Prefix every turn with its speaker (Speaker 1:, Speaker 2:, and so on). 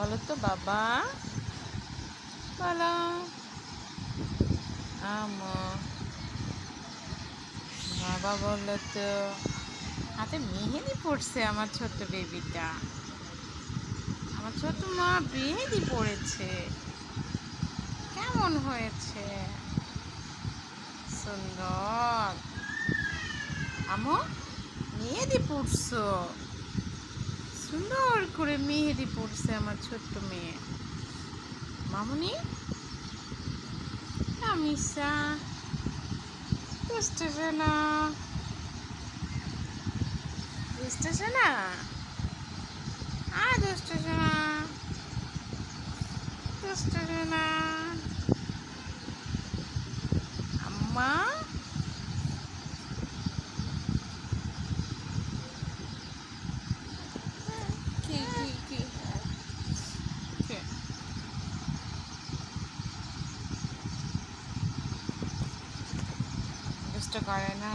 Speaker 1: বলো তো বাবা, বলো। আমো বাবা বললো তো। হাতে মেহেদি পড়ছে আমার ছোট্ট বেবিটা। আমার ছোট মা মেহেদি পড়েছে। কেমন হয়েছে? সুন্দর। আমো মেহেদি পড়ছো, সুন্দর করে মেহেদি পড়ছে আমার ছোট্ট মেয়ে। মামুনি আমিষা বুঝতেছে না, বুঝতেছে না, আর বুঝতেছে না, বুঝতেছে না। আম্মা কি কি কি কি? দুষ্ট করে না।